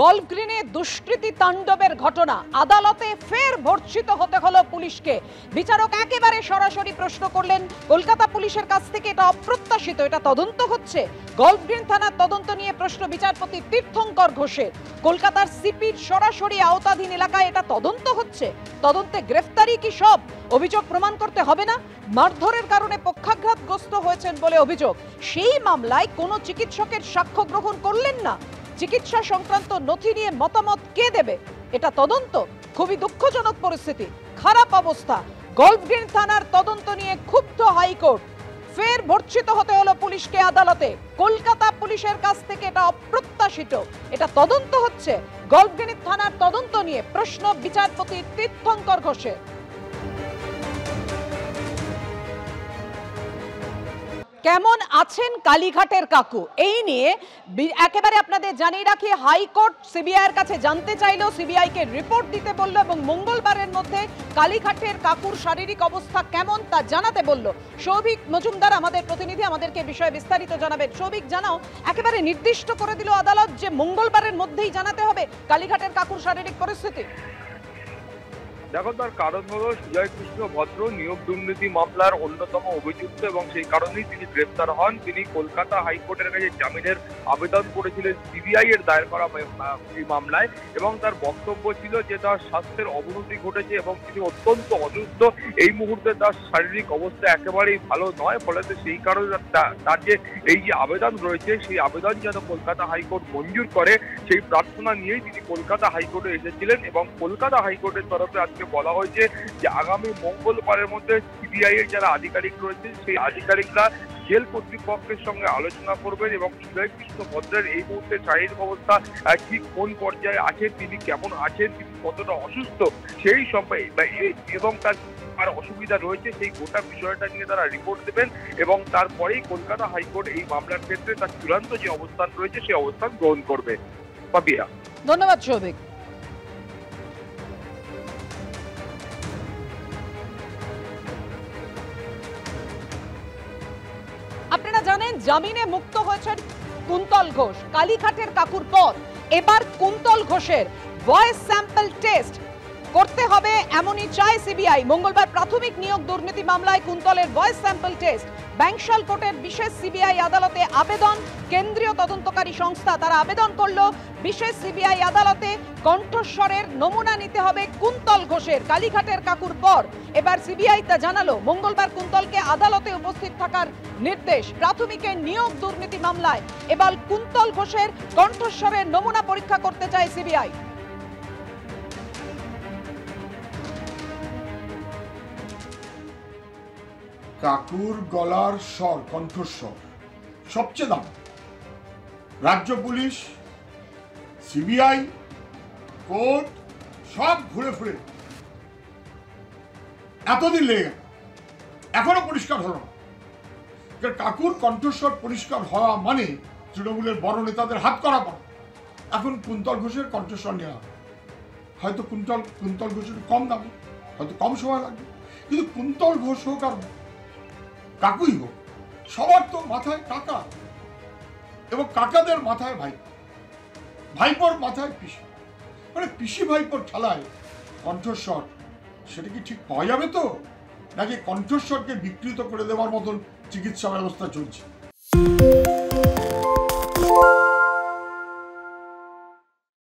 Golf গ্রিনে দুষ্কৃতী তাণ্ডবের ঘটনা, আদালতে ফের ভর্ৎসিত হতে হলো পুলিশকে। বিচারক একেবারে সরাসরি প্রশ্ন করলেন কলকাতা পুলিশের কাছ থেকে, এটা অপ্রত্যাশিত, এটা তদন্ত হচ্ছে। গল্ফ গ্রিন থানার তদন্ত নিয়ে প্রশ্ন বিচারপতি তীর্থঙ্কর ঘোষের। কলকাতার সিপির সরাসরি আওতাধীন এলাকায় এটা তদন্ত হচ্ছে, তদন্তে গ্রেফতারি কি সব? অভিযোগ প্রমাণ করতে হবে না? মারধরের কারণে পক্ষাঘাতগ্রস্ত হয়েছেন বলে অভিযোগ। সেই মামলায় কোনো চিকিৎসকের সাক্ষ্য গ্রহণ করলেন না। চিকিৎসা সংক্রান্ত নথি নিয়ে মতামত কে দেবে? এটা তদন্ত। খুবই দুঃখজনক পরিস্থিতি, খারাপ অবস্থা। গল্ফ গ্রিন থানার তদন্ত নিয়ে ক্ষুব্ধ হাইকোর্ট। ফের ভর্ৎসিত হতে হলো পুলিশকে আদালতে। কলকাতা পুলিশের কাছ থেকে এটা অপ্রত্যাশিত, এটা তদন্ত হচ্ছে। গল্ফ গ্রিন থানার তদন্ত নিয়ে প্রশ্ন বিচারপতি তীর্থঙ্কর ঘোষের। কেমন আছেন কালীঘাটের কাকু, এই নিয়ে একেবারে আপনাদের জানিয়ে রাখি, হাইকোর্ট সিবিআইয়ের কাছে জানতে চাইলেও সিবিআই কে রিপোর্ট দিতে বলল এবং মঙ্গলবারের মধ্যে কালীঘাটের কাকুর শারীরিক অবস্থা কেমন তা জানাতে বলল। সৌভিক মজুমদার আমাদের প্রতিনিধি, আমাদেরকে বিষয়ে বিস্তারিত জানাবেন। সৌভিক, জানাও, একেবারে নির্দিষ্ট করে দিল আদালত যে মঙ্গলবারের মধ্যেই জানাতে হবে কালীঘাটের কাকুর শারীরিক পরিস্থিতি। দেখো, তার কারণ হলো সুজয় কৃষ্ণ ভদ্র নিয়োগ দুর্নীতি মামলার অন্যতম অভিযুক্ত এবং সেই কারণেই তিনি গ্রেফতার হন। তিনি কলকাতা হাইকোর্টের কাছে জামিনের আবেদন করেছিলেন সিবিআই এর দায়ের করা এই মামলায়, এবং তার বক্তব্য ছিল যে তার স্বাস্থ্যের অবনতি ঘটেছে এবং তিনি অত্যন্ত অসুস্থ। এই মুহূর্তে তার শারীরিক অবস্থা একেবারেই ভালো নয়, ফলে সেই কারণে তার যে এই যে আবেদন রয়েছে সেই আবেদন যেন কলকাতা হাইকোর্ট মঞ্জুর করে সেই প্রার্থনা নিয়েই তিনি কলকাতা হাইকোর্টে এসেছিলেন। এবং কলকাতা হাইকোর্টের তরফে আজকে বলা হয়েছে যে আগামী মঙ্গলবারের মধ্যে সিবিআই এর যারা আধিকারিক রয়েছে সেই আধিকারিকরা জেল কর্তৃপক্ষের সঙ্গে আলোচনা করবেন এবং সুজয় কৃষ্ণ ভদ্রের এই মুহূর্তে শারীরিক অবস্থা ঠিক কোন পর্যায়ে আছে, তিনি কেমন আছেন, তিনি কতটা অসুস্থ সেই সম্পর্কে এবং তার অসুবিধা রয়েছে সেই গোটা বিষয়টা নিয়ে তারা রিপোর্ট দেবেন এবং তারপরেই কলকাতা হাইকোর্ট এই মামলার ক্ষেত্রে তার চূড়ান্ত যে অবস্থান রয়েছে সেই অবস্থান গ্রহণ করবে। পাপিয়া, ধন্যবাদ সৌভিক। আপনারা জানেন জামিনে মুক্ত হয়েছেন কুন্তল ঘোষ, কালীঘাটের কাকুর পর এবার কুন্তল ঘোষের ভয়েস স্যাম্পল টেস্ট করতে হবে এমনই চায় সিবিআই। মঙ্গলবার প্রাথমিক নিয়োগ দুর্নীতি মামলায় কুন্তলের ভয়েস স্যাম্পল টেস্ট ব্যাংশাল কোর্টের বিশেষ সিবিআই আদালতে আবেদন। কেন্দ্রীয় তদন্তকারী সংস্থা তারা আবেদন করলো বিশেষ সিবিআই আদালতে কণ্ঠস্বরের নমুনা নিতে হবে কুন্তল ঘোষের, কালীঘাটের কাকুর পর এবার সিবিআই তা জানালো। মঙ্গলবার কুন্তলকে আদালতে উপস্থিত থাকার নির্দেশ। প্রাথমিকের নিয়োগ দুর্নীতি মামলায় এবার কুন্তল ঘোষের কণ্ঠস্বরের নমুনা পরীক্ষা করতে চায় সিবিআই। কাকুর গলার স্বর, কণ্ঠস্বর সবচেয়ে দাম। রাজ্য পুলিশ, সিবিআই, কোর্ট সব ঘুরে ফিরে এতদিন লেগে গেল, এখনো পরিষ্কার হলো না। কাকুর কণ্ঠস্বর পরিষ্কার হওয়া মানে তৃণমূলের বড় নেতাদের হাত করা পড়া। এখন কুন্তল ঘোষের কণ্ঠস্বর নেওয়া, হয়তো কুন্তল ঘোষের কম দামে, হয়তো কম সময় লাগবে, কিন্তু কুন্তল ঘোষ হোক আর কাকুই হোক, সবার তো মাথায় কাকা এবং কাকাদের মাথায় ভাই, ভাইপোর মাথায় পিসি, মানে পিসি ভাইপোর ঠেলায় কণ্ঠস্বর, সেটা কি ঠিক পাওয়া যাবে তো, নাকি কণ্ঠস্বরকে বিকৃত করে দেওয়ার মতন চিকিৎসা ব্যবস্থা চলছে?